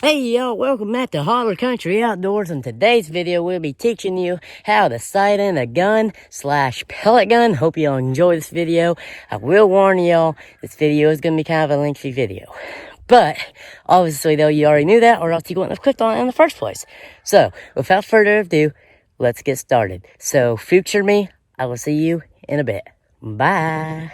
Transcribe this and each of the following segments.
Hey y'all, welcome back to Holler Country Outdoors. In today's video, we'll be teaching you how to sight in a gun / pellet gun. Hope y'all enjoy this video. I will warn y'all, this video is going to be kind of a lengthy video. But, obviously though, you already knew that or else you wouldn't have clicked on it in the first place. So, without further ado, let's get started. So, future me, I will see you in a bit. Bye.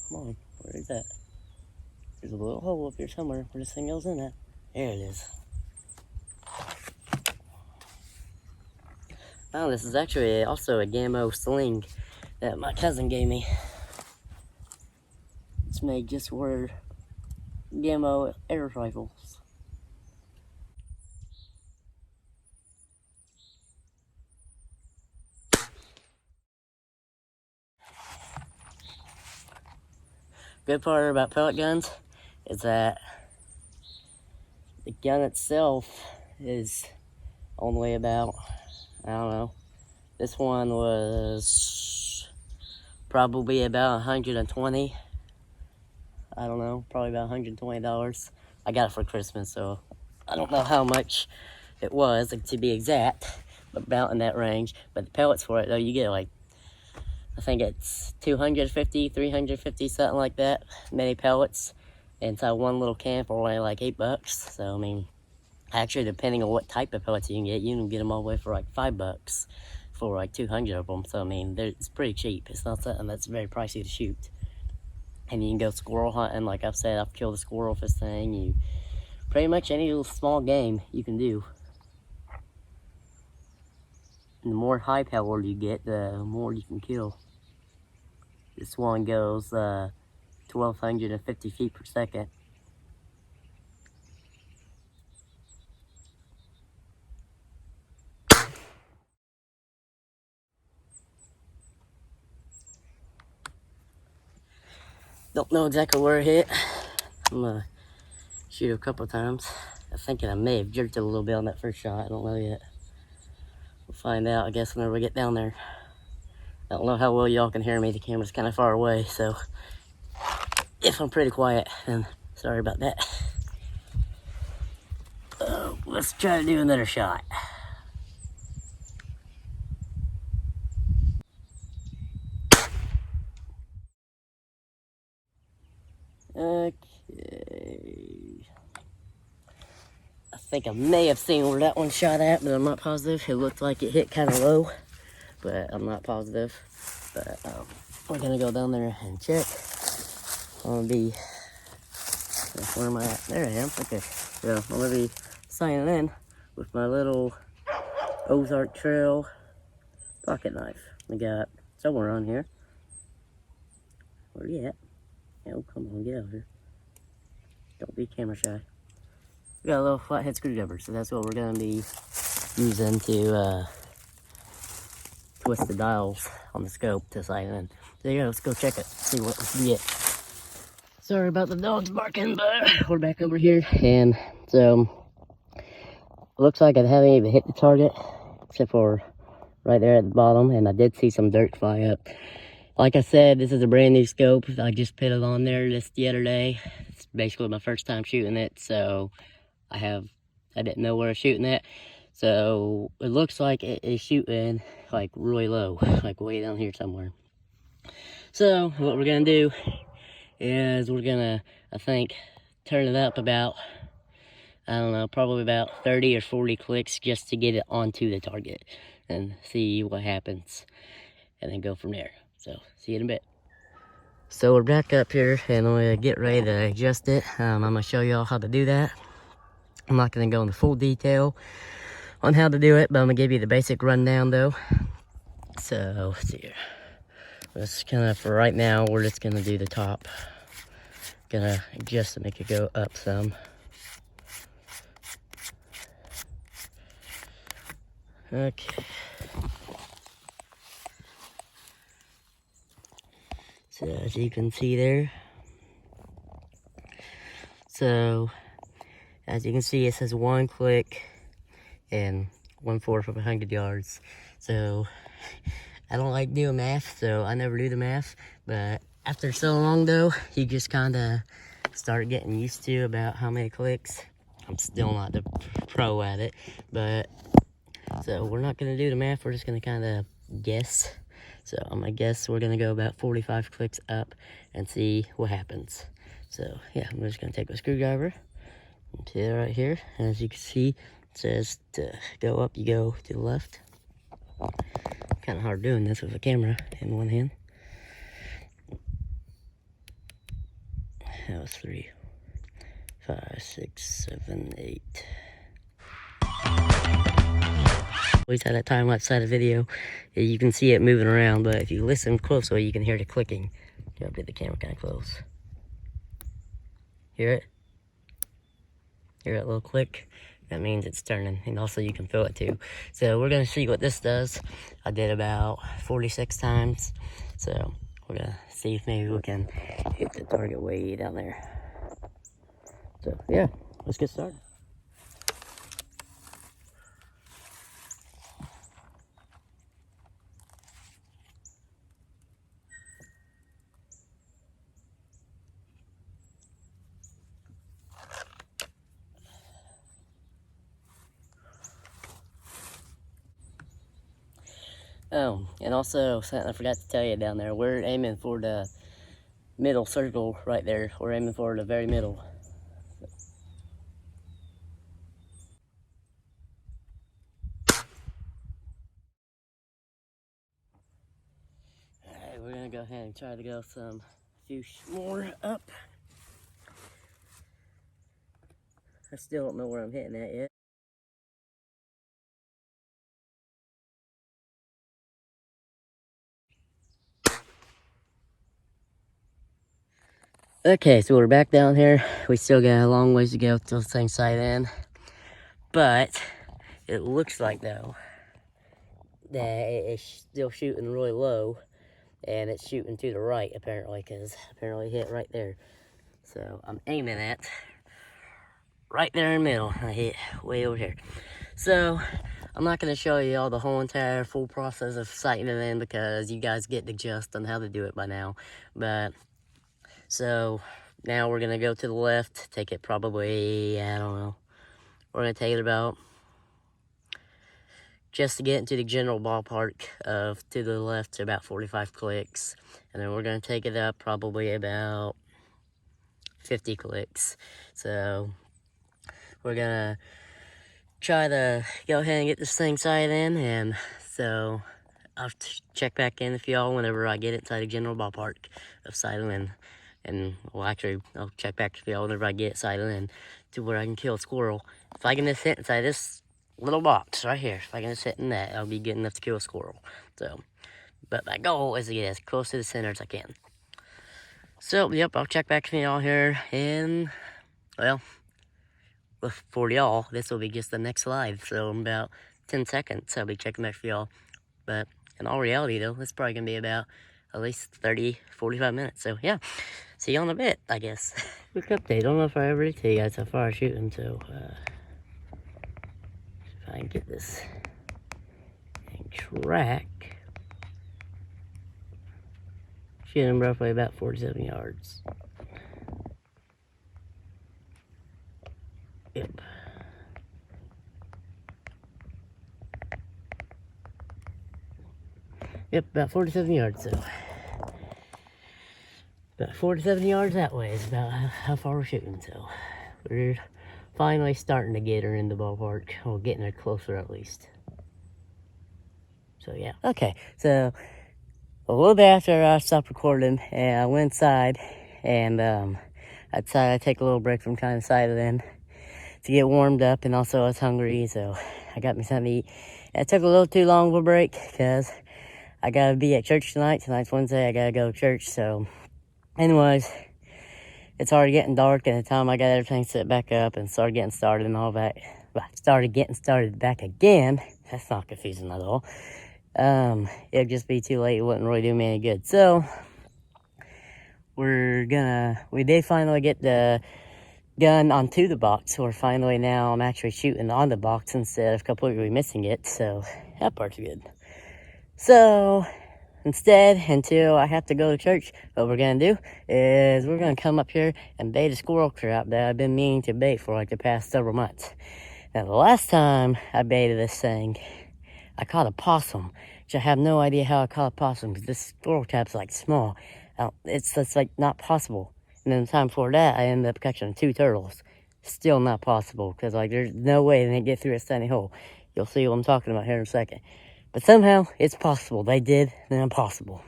Come on, where is that? There's a little hole up here somewhere where this thing goes in at. There it is. Oh, this is actually also a Gammo sling that my cousin gave me. It's made just for Gammo air rifles. Good part about pellet guns is that the gun itself is only about, I don't know, this one was probably about 120. I don't know, probably about $120. I got it for Christmas, so I don't know how much it was, like, to be exact, but about in that range. But the pellets for it, though, you get like, I think it's 250, 350, something like that, many pellets. And inside one little can for only like $8. So, I mean, actually, depending on what type of pellets you can get them all the way for like $5 for like 200 of them. So, I mean, it's pretty cheap. It's not something that's very pricey to shoot. And you can go squirrel hunting. Like I've said, I've killed a squirrel with this thing. Pretty much any little small game you can do. And the more high power you get, the more you can kill. This one goes 1,250 feet per second. Don't know exactly where it hit. I'm gonna shoot a couple times. I'm thinking I may have jerked it a little bit on that first shot. I don't know yet. We'll find out, I guess, whenever we get down there. I don't know how well y'all can hear me. The camera's kind of far away, so if I'm pretty quiet, then sorry about that. Let's try to do another shot. Okay. I think I may have seen where that one shot at, but I'm not positive. It looked like it hit kind of low, but I'm not positive. But we're gonna go down there and check. I'm gonna be, where am I at? There I am. Okay, so I'm gonna be signing in with my little Ozark Trail pocket knife. We got somewhere on here. Where you at? Oh, come on, get over here. Don't be camera shy. We got a little flathead screwdriver, so that's what we're gonna be using to twist the dials on the scope to sight in. There you go, let's go check it, see what we can get. Sorry about the dogs barking, but we're back over here, and so looks like I haven't even hit the target, except for right there at the bottom, and I did see some dirt fly up. Like I said, this is a brand new scope. I just put it on there just the other day. It's basically my first time shooting it, so I didn't know where I was shooting at. So it looks like it is shooting like really low, like way down here somewhere. So what we're gonna do is we're gonna, I think, turn it up about, I don't know, probably about 30 or 40 clicks just to get it onto the target and see what happens, and then go from there. So see you in a bit. So we're back up here and I'm gonna get ready to adjust it. I'm gonna show y'all how to do that. I'm not gonna go into full detail on how to do it, but I'm gonna give you the basic rundown though. So let's see here. Let's kind of, for right now, we're just gonna do the top. Gonna adjust to make it go up some. Okay. So as you can see there. So as you can see, it says 1 click and 1/4 of 100 yards. So I don't like doing math, so I never do the math. But after so long though, you just kind of start getting used to about how many clicks. I'm still not the pro at it, but so we're not gonna do the math. We're just gonna kind of guess. So I'm gonna guess we're gonna go about 45 clicks up and see what happens. So yeah, I'm just gonna take a screwdriver and see it right here. And as you can see, it says to go up, you go to the left. Kind of hard doing this with a camera in one hand. That was 3, 5, 6, 7, 8. Always had that time lapse side of video. You can see it moving around, but if you listen closely, you can hear the clicking. I'll get the camera kind of close. Hear it? Hear that little click? That means it's turning, and also you can feel it too. So we're gonna see what this does. I did about 46 times. So we're gonna see if maybe we can hit the target way down there. So yeah, let's get started. Oh, and also something I forgot to tell you down there, we're aiming for the middle circle right there. We're aiming for the very middle. Alright, we're gonna go ahead and try to go some few more up. I still don't know where I'm hitting at yet. Okay, so we're back down here. We still got a long ways to go till the same side end. But it looks like though that it's still shooting really low, and it's shooting to the right apparently, because apparently it hit right there. So I'm aiming at right there in the middle. I hit way over here. So I'm not going to show you all the whole entire full process of sighting it in, because you guys get the gist on how to do it by now. But so now we're going to go to the left, take it probably, I don't know, we're going to take it about, just to get into the general ballpark of to the left, to about 45 clicks. And then we're going to take it up probably about 50 clicks. So we're going to try to go ahead and get this thing sighted in, and so I'll check back in with y'all whenever I get inside the general ballpark of sighting in. And well, actually, I'll check back with y'all whenever I get it sighted in to where I can kill a squirrel. If I can just hit inside this little box right here, if I can just hit in that, I'll be good enough to kill a squirrel. So, but my goal is to get as close to the center as I can. So, yep, I'll check back with y'all here in, well, for y'all, this will be just the next slide. So in about 10 seconds, I'll be checking back for y'all. But in all reality, though, it's probably going to be about at least 30, 45 minutes. So yeah, see you in a bit, I guess. Quick update. I don't know if I ever did tell you guys how far I shoot him. So if I can get this and track, shoot him roughly about 47 yards. Yep. Yep, about 47 yards, so. About 47 yards that way is about how far we're shooting, so. We're finally starting to get her in the ballpark, or getting her closer at least. So yeah. Okay, so a little bit after I stopped recording, and I went inside, and I decided to take a little break from trying to sight it in to get warmed up, and also I was hungry, so I got me something to eat. And it took a little too long of a break, because I gotta be at church tonight. Tonight's Wednesday, I gotta go to church, so anyways, it's already getting dark, and the time I got everything set back up and started getting started and all that, started getting started back again, that's not confusing at all. It'd just be too late. It wouldn't really do me any good. So we did finally get the gun onto the box, or finally now I'm actually shooting on the box instead of completely missing it, so that part's good. So instead, until I have to go to church, what we're gonna do is we're gonna come up here and bait a squirrel trap that I've been meaning to bait for like the past several months. Now the last time I baited this thing, I caught a possum, which I have no idea how I caught a possum because this squirrel trap's like small. It's like not possible. And then the time before that, I ended up catching 2 turtles. Still not possible because like there's no way they get through a tiny hole. You'll see what I'm talking about here in a second. But somehow it's possible. They did the impossible.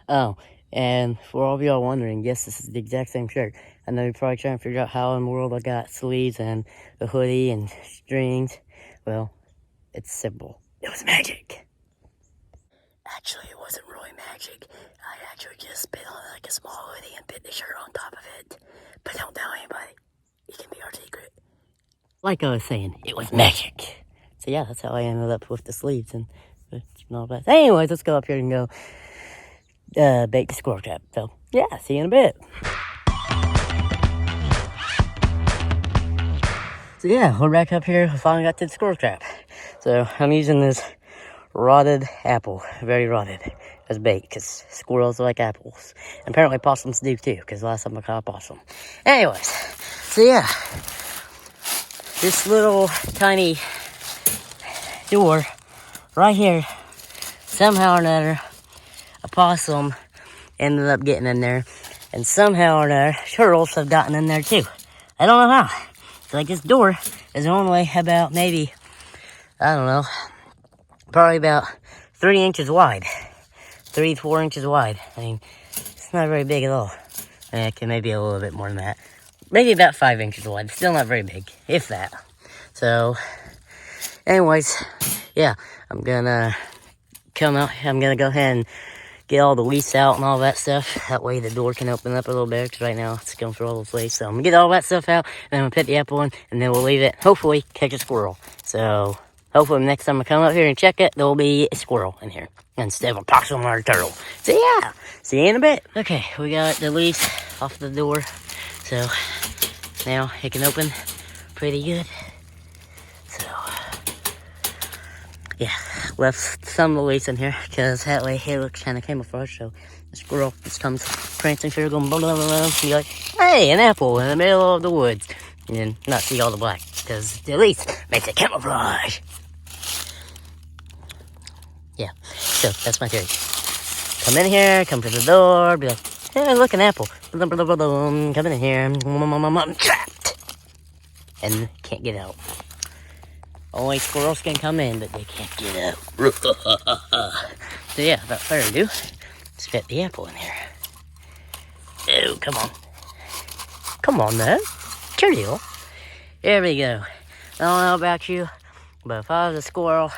Oh, and for all of y'all wondering, yes, this is the exact same shirt. I know you're probably trying to figure out how in the world I got sleeves and a hoodie and strings. Well, it's simple. It was magic. Actually, it wasn't really magic. I actually just spit on like a small hoodie and put the shirt on top of it. But don't tell anybody. It can be our secret. Like I was saying, it was magic. So yeah, that's how I ended up with the sleeves and all that. Anyways, let's go up here and go bait the squirrel trap. So yeah, see you in a bit. So yeah, we're back up here. I finally got to the squirrel trap. So I'm using this rotted apple, very rotted, as bait, because squirrels like apples. And apparently possums do too, because last time I caught a possum. Anyways, so yeah, this little tiny door right here, somehow or another, a possum ended up getting in there, and somehow or another, turtles have gotten in there too. I don't know how. It's like this door is only about maybe, I don't know, probably about 3 inches wide. 3 to 4 inches wide. I mean, it's not very big at all. Okay, maybe a little bit more than that. Maybe about 5 inches wide. Still not very big, if that. So, anyways, yeah, I'm gonna come out. I'm gonna go ahead and get all the leaves out and all that stuff. That way the door can open up a little bit, because right now it's going through all the leaves. So I'm gonna get all that stuff out, and then I'm gonna put the apple in, and then we'll leave it, hopefully catch a squirrel. So hopefully next time I come up here and check it, there'll be a squirrel in here instead of a possum or a turtle. So yeah, see you in a bit. Okay, we got the leaves off the door, so now it can open pretty good. So yeah, left some of the leaves in here because that way it looks kind of camouflage. So the squirrel just comes prancing through, going blah blah blah blah. And you're like, hey, an apple in the middle of the woods, and then not see all the black because the leaf makes it camouflage. Yeah, so that's my theory. Come in here, come to the door, be like, hey, look, an apple. Blah, blah, blah, blah. Come in here, I'm trapped, and can't get out. Only squirrels can come in, but they can't get out. So yeah, without further ado, let's fit the apple in here. Oh, come on. Come on, man. Cheerio. There we go. I don't know about you, but if I was a squirrel,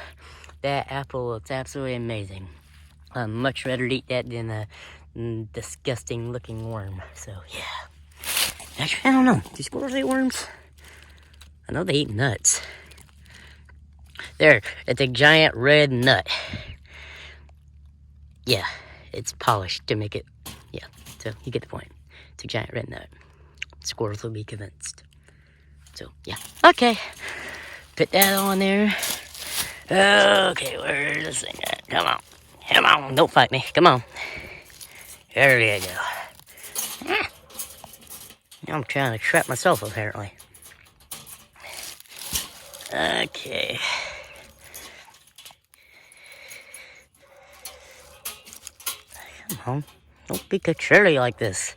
that apple looks absolutely amazing. I'd much rather eat that than a disgusting looking worm. So yeah. Actually, I don't know. Do squirrels eat worms? I know they eat nuts. There, it's a giant red nut. Yeah, it's polished to make it, yeah, so you get the point. It's a giant red nut. Squirrels will be convinced. So, yeah, okay. Put that on there. Okay, where's this thing at? Come on. Come on, don't fight me. Come on. There you go. I'm trying to trap myself, apparently. Okay. Come on. Don't be a cherry like this.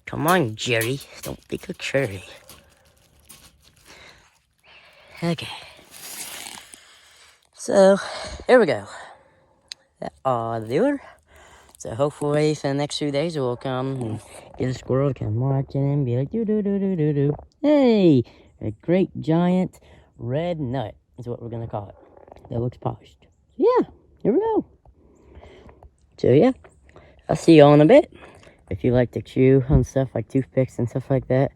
Come on, Jerry. Don't be a cherry. Okay. So, here we go. That ought to do it. So hopefully for the next few days we'll come and get a squirrel to come marching and be like, do. Hey! A great giant red nut is what we're going to call it. That looks polished. Yeah, here we go. So yeah, I'll see y'all in a bit. If you like to chew on stuff like toothpicks and stuff like that,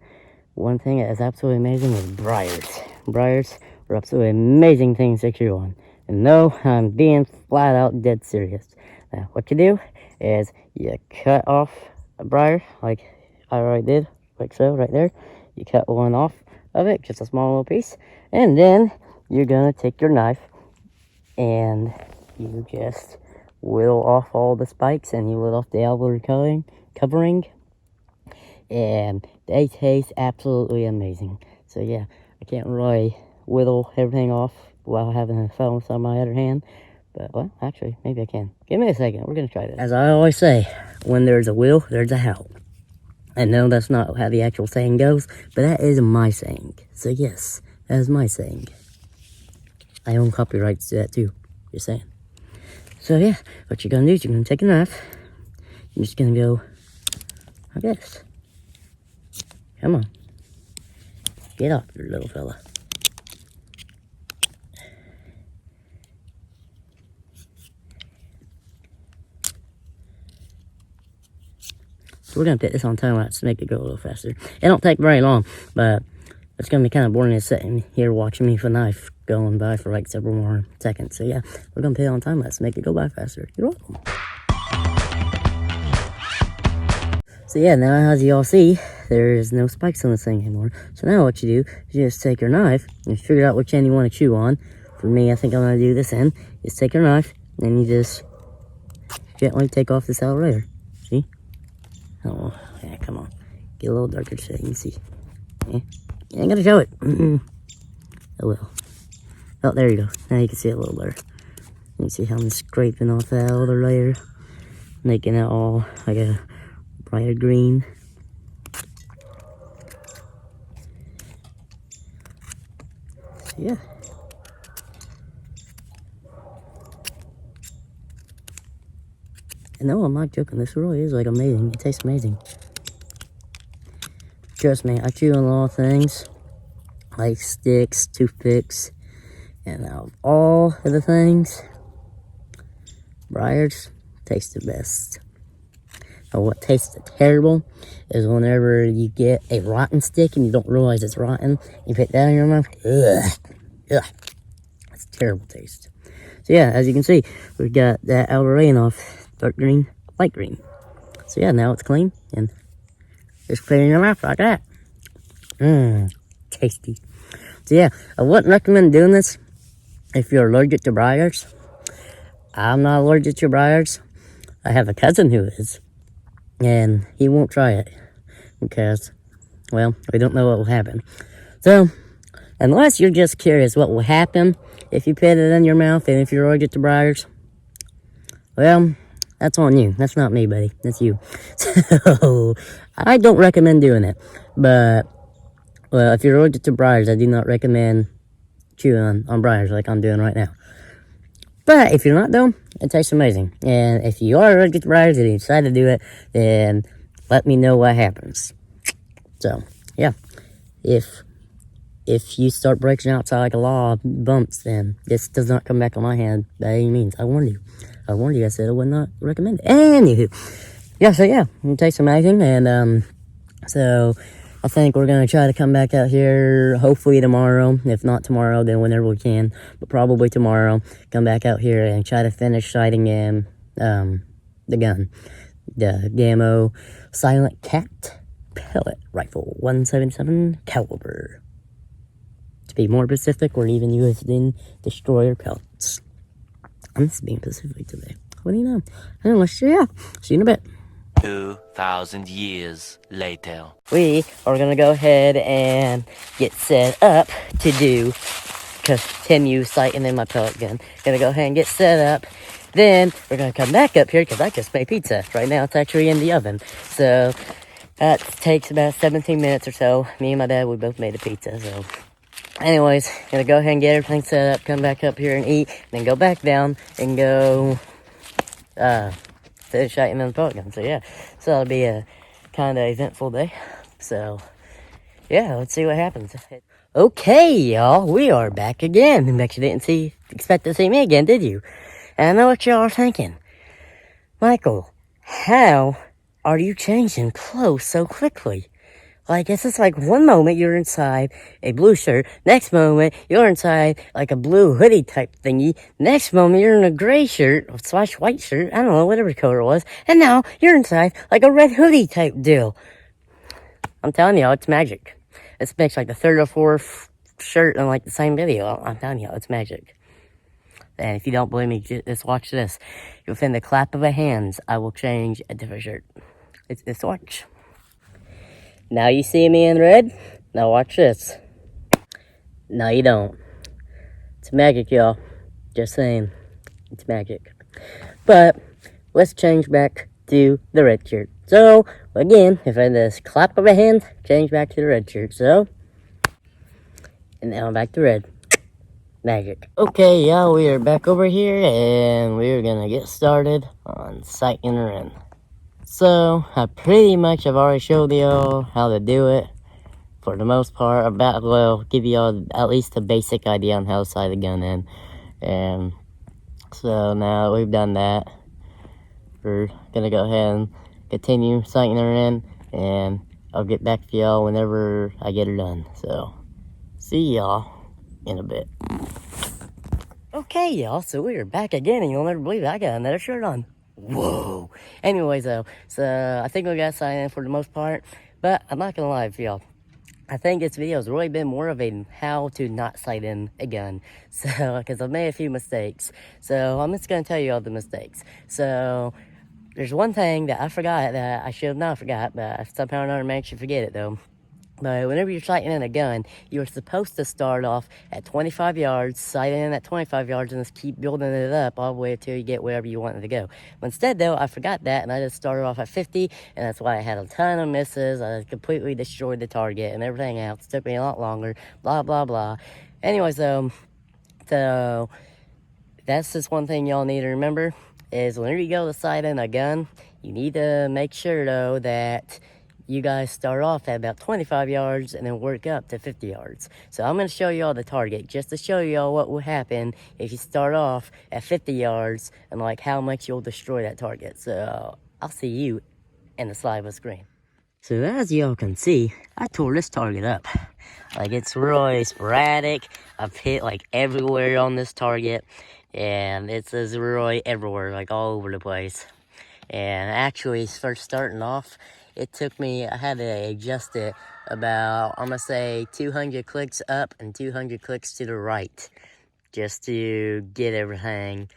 one thing that is absolutely amazing is briars. Briars are absolutely amazing things to chew on. And no, I'm being flat out dead serious. Now, what you do is you cut off a briar, like I already did like so, right there. You cut one off of it, just a small little piece. And then you're gonna take your knife and you just whittle off all the spikes and you whittle off the outer covering. And they taste absolutely amazing. So yeah, I can't really whittle everything off while having a phone on my other hand. But, well, actually, maybe I can. Give me a second. We're going to try this. As I always say, when there's a will, there's a how. I know that's not how the actual saying goes, but that is my saying. So, yes, that is my saying. I own copyrights to that, too. Just saying. So, yeah, what you're going to do is you're going to take a knife. You're just going to go like this. Come on. Get up, you little fella. So we're going to put this on time lapse to make it go a little faster. It don't take very long, but it's going to be kind of boring sitting here watching me with a knife going by for like several more seconds. So yeah, we're going to put it on time lapse to make it go by faster. You're welcome. So yeah, now as you all see, there's no spikes on this thing anymore. So now what you do is you just take your knife and figure out which end you want to chew on. For me, I think I'm going to do this end. Just take your knife and you just gently take off this outer layer. See? Oh, yeah, come on. Get a little darker so you can see. Yeah. You ain't gonna show it. Oh, well. Oh, there you go. Now you can see it a little better. You can see how I'm scraping off that outer layer. Making it all like a brighter green. So, yeah. And no, I'm not joking. This really is like amazing. It tastes amazing. Trust me, I chew on a lot of things like sticks, toothpicks, and out of all of the things, briars taste the best. Now, what tastes terrible is whenever you get a rotten stick and you don't realize it's rotten. You put that in your mouth. Ugh. Ugh. It's a terrible taste. So yeah, as you can see, we've got that outer layer off. Dark green, light green. So yeah, now it's clean and just put it in your mouth like that. Tasty. So yeah, I wouldn't recommend doing this if you're allergic to briars. I'm not allergic to briars. I have a cousin who is, and he won't try it because, well, we don't know what will happen. So, unless you're just curious what will happen if you put it in your mouth and if you're allergic to briars, well, that's on you. That's not me, buddy. That's you. So, I don't recommend doing it. But, well, if you're allergic to briars, I do not recommend chewing on briars like I'm doing right now. But if you're not, though, it tastes amazing. And if you are allergic to briars and you decide to do it, then let me know what happens. So, yeah. If you start breaking outside like a law of bumps, then this does not come back on my hand by any means. I warned you. I said I would not recommend it. Anywho, yeah, so yeah, it tastes amazing, and so I think we're gonna try to come back out here hopefully tomorrow. If not tomorrow, then whenever we can, but probably tomorrow. Come back out here and try to finish sighting in the gun, the Gammo Silent Cat pellet rifle, 177 caliber. To be more specific, we're even using destroyer pellets. I'm just being specific today. What do you know? Anyway, yeah. See you in a bit. 2,000 years later. We are going to go ahead and get set up to do continue sighting in my pellet gun. Going to go ahead and get set up. Then we're going to come back up here because I just made pizza. Right now it's actually in the oven. So that takes about 17 minutes or so. Me and my dad, we both made a pizza. So anyways, gonna go ahead and get everything set up, come back up here and eat, then go back down and go finish shooting in the pellet gun. So yeah, so that'll be a kind of eventful day. So yeah, let's see what happens. Okay, y'all, we are back again. You actually didn't expect to see me again, did you? And I know what y'all are thinking. Michael, how are you changing clothes so quickly? Like, it's just like one moment you're inside a blue shirt, next moment you're inside like a blue hoodie type thingy, next moment you're in a gray shirt, / white shirt, I don't know, whatever color it was, and now you're inside like a red hoodie type deal. I'm telling you, it's magic. This makes like the third or fourth shirt in like the same video. I'm telling you, it's magic. And if you don't believe me, just watch this. Within the clap of a hand, I will change a different shirt. It's watch. Now you see me in red. Now watch this. No, you don't. It's magic, y'all. Just saying. It's magic. But let's change back to the red shirt. So, again, if I just clap of a hand, change back to the red shirt. So, and now I'm back to red. Magic. Okay, y'all, we are back over here, and we're gonna get started on sighting her in. So, I pretty much have already showed y'all how to do it, for the most part. Give y'all at least a basic idea on how to sight a gun in. And so, now that we've done that, we're gonna go ahead and continue sighting her in, and I'll get back to y'all whenever I get her done. So, see y'all in a bit. Okay, y'all, so we're back again, and you'll never believe it, I got another shirt on. Whoa. Anyways, though, so I think we got sighting in for the most part, but I'm not gonna lie to y'all. I think this video has really been more of a how to not sight in a gun. So, because I've made a few mistakes. So, I'm just gonna tell you all the mistakes. So, there's one thing that I forgot that I should have not forgot, but somehow or another managed to forget it, though. But whenever you're sighting in a gun, you're supposed to start off at 25 yards, sight in at 25 yards, and just keep building it up all the way until you get wherever you want it to go. But instead, though, I forgot that, and I just started off at 50, and that's why I had a ton of misses. I completely destroyed the target and everything else. It took me a lot longer, blah, blah, blah. Anyways, so that's just one thing y'all need to remember, is whenever you go to sight in a gun, you need to make sure, though, that you guys start off at about 25 yards and then work up to 50 yards. So I'm going to show you all the target just to show you all what will happen if you start off at 50 yards and like how much you'll destroy that target. So I'll see you in the slide of the screen. So as y'all can see, I tore this target up. Like, it's really sporadic. I've hit like everywhere on this target, and it's really everywhere, like all over the place. And actually, first starting off, it took me, I had to adjust it about, I'm gonna say 200 clicks up and 200 clicks to the right, just to get everything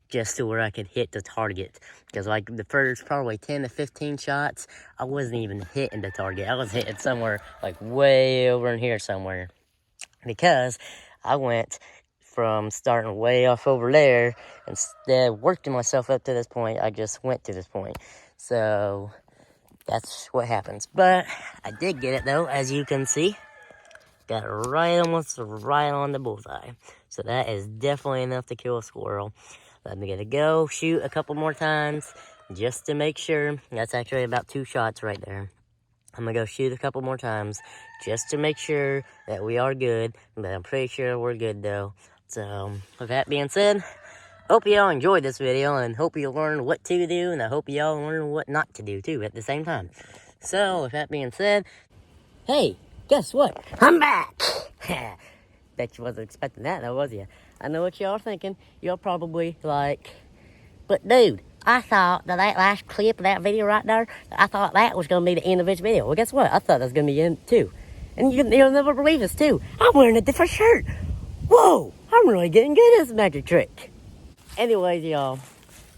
just to where I could hit the target. Because like the first probably 10 to 15 shots, I wasn't even hitting the target. I was hitting somewhere like way over in here somewhere. Because I went from starting way off over there, instead of working myself up to this point, I just went to this point. So that's what happens. But I did get it though, as you can see. Got it almost right on the bullseye. So that is definitely enough to kill a squirrel. I'm gonna go shoot a couple more times just to make sure. That's actually about 2 shots right there. I'm gonna go shoot a couple more times just to make sure that we are good. But I'm pretty sure we're good though. So with that being said, hope y'all enjoyed this video and hope you learned what to do, and I hope y'all learn what not to do too at the same time. So with that being said, hey, guess what? I'm back! Bet you wasn't expecting that though, was you? I know what y'all are thinking. You're probably like, but dude, I thought that last clip of that video right there, I thought that was going to be the end of this video. Well, guess what? I thought that was going to be the end too. And you'll never believe this too. I'm wearing a different shirt. Whoa, I'm really getting good at this magic trick. Anyways, y'all,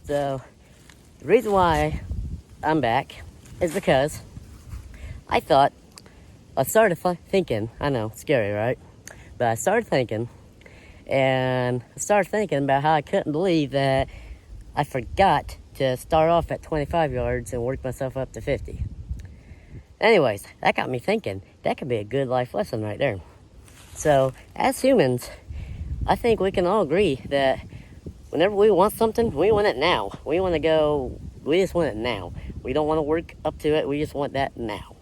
so the reason why I'm back is because I started thinking, I know, it's scary, right? But I started thinking about how I couldn't believe that I forgot to start off at 25 yards and work myself up to 50. Anyways, that got me thinking, that could be a good life lesson right there. So, as humans, I think we can all agree that whenever we want something, we want it now. We just want it now. We don't want to work up to it, we just want that now.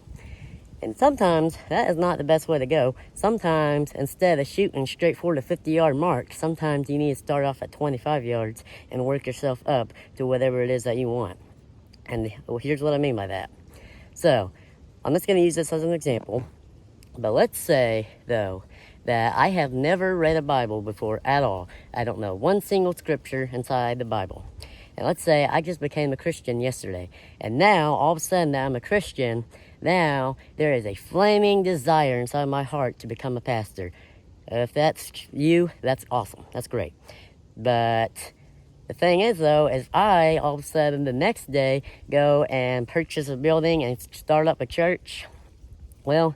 And sometimes that is not the best way to go. Sometimes instead of shooting straight for the 50-yard mark, sometimes you need to start off at 25 yards and work yourself up to whatever it is that you want. And here's what I mean by that. So, I'm just going to use this as an example. But let's say, though, that I have never read a Bible before at all. I don't know one single scripture inside the Bible. And let's say I just became a Christian yesterday. And now, all of a sudden, that I'm a Christian, Now, there is a flaming desire inside my heart to become a pastor. If that's you, that's awesome. That's great. But the thing is, though, is I, all of a sudden, the next day, go and purchase a building and start up a church. Well,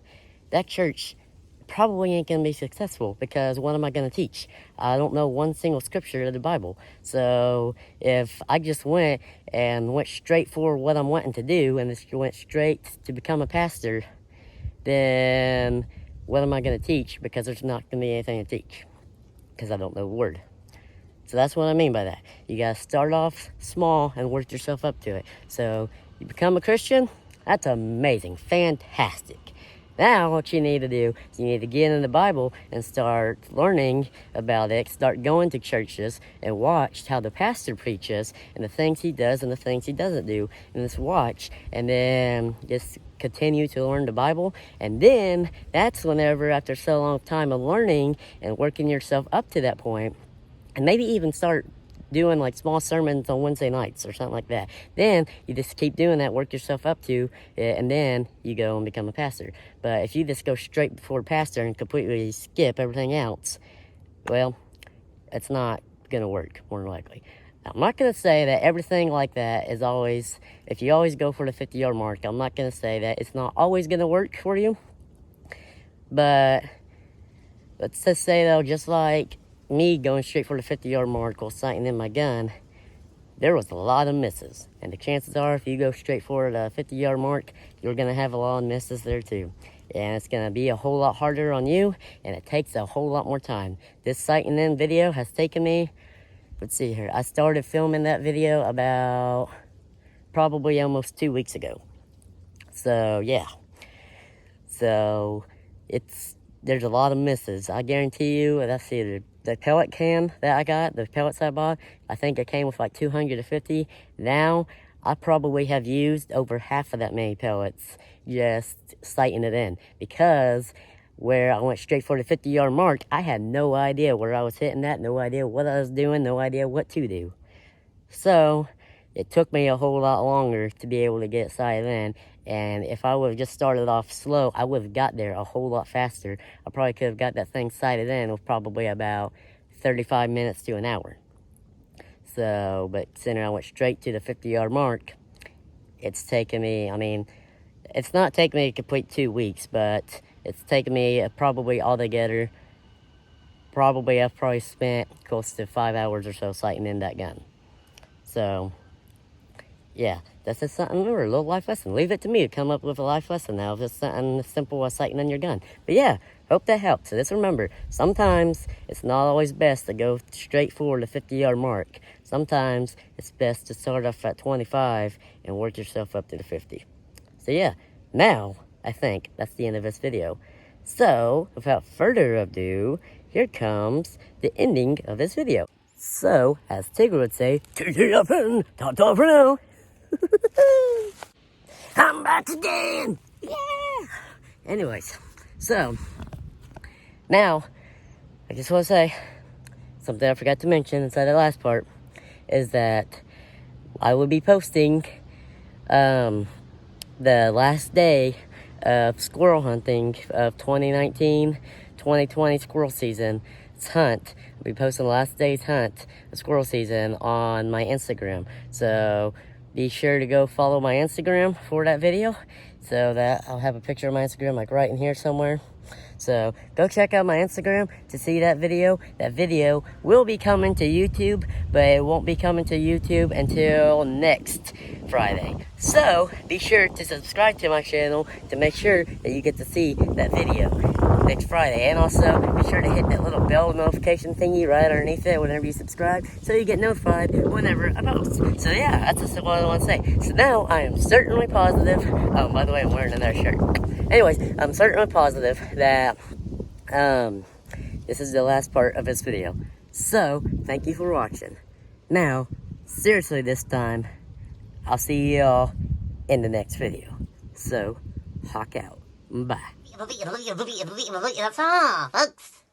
that church probably ain't going to be successful, because what am I going to teach? I don't know one single scripture of the Bible. So if I just went straight for what I'm wanting to do and just went straight to become a pastor, then what am I going to teach? Because there's not going to be anything to teach, because I don't know the word. So that's what I mean by that. You got to start off small and work yourself up to it. So you become a Christian, that's amazing, fantastic. Now what you need to do is you need to get in the Bible and start learning about it, start going to churches and watch how the pastor preaches and the things he does and the things he doesn't do. And just watch, and then just continue to learn the Bible. And then that's whenever, after so long time of learning and working yourself up to that point, and maybe even start doing like small sermons on Wednesday nights or something like that. Then you just keep doing that, work yourself up to it, and then you go and become a pastor. But if you just go straight before pastor and completely skip everything else, well, it's not going to work, more than likely. I'm not going to say that everything like that is always, if you always go for the 50-yard mark, I'm not going to say that it's not always going to work for you. But let's just say, though, just like me going straight for the 50-yard mark while sighting in my gun, there was a lot of misses. And the chances are, if you go straight for the 50-yard mark, you're going to have a lot of misses there too. And it's going to be a whole lot harder on you, and it takes a whole lot more time. This sighting in video has taken me, let's see here, I started filming that video about probably almost 2 weeks ago. So, yeah. So, there's a lot of misses. I guarantee you, let's see, the pellet can that I got, the pellets I bought, I think it came with like 250. Now, I probably have used over half of that many pellets just sighting it in. Because where I went straight for the 50-yard mark, I had no idea where I was hitting that, no idea what I was doing, no idea what to do. So, it took me a whole lot longer to be able to get it sighted in. And if I would have just started off slow, I would have got there a whole lot faster. I probably could have got that thing sighted in with probably about 35 minutes to an hour. So, but since I went straight to the 50-yard mark, it's taken me, I mean, it's not taken me a complete 2 weeks, but it's taken me probably altogether, I've probably spent close to 5 hours or so sighting in that gun. So, yeah, that's just something, a little life lesson. Leave it to me to come up with a life lesson now. Just something as simple as sighting on your gun. But yeah, hope that helps. So just remember, sometimes it's not always best to go straight for the 50-yard mark. Sometimes it's best to start off at 25 and work yourself up to the 50. So yeah, now I think that's the end of this video. So, without further ado, here comes the ending of this video. So, as Tigger would say, ta-ta for now. I'm back again! Yeah! Anyways, so, now, I just want to say, something I forgot to mention inside the last part, is that I will be posting, the last day of squirrel hunting of 2019-2020 squirrel season. It's hunt. I'll be posting the last day's hunt of squirrel season on my Instagram. So be sure to go follow my Instagram for that video. So that I'll have a picture of my Instagram like right in here somewhere. So go check out my Instagram to see that video. That video will be coming to YouTube, but it won't be coming to YouTube until next Friday. So be sure to subscribe to my channel to make sure that you get to see that video next Friday. And also be sure to hit that little bell notification thingy right underneath it whenever you subscribe, so you get notified whenever I post. So yeah, that's just what I want to say. So now I am certainly positive. Oh, by the way, I'm wearing another shirt. Anyways, I'm certainly positive that this is the last part of this video. So, thank you for watching. Now, seriously this time, I'll see y'all in the next video. So, hawk out. Bye. That's all, folks.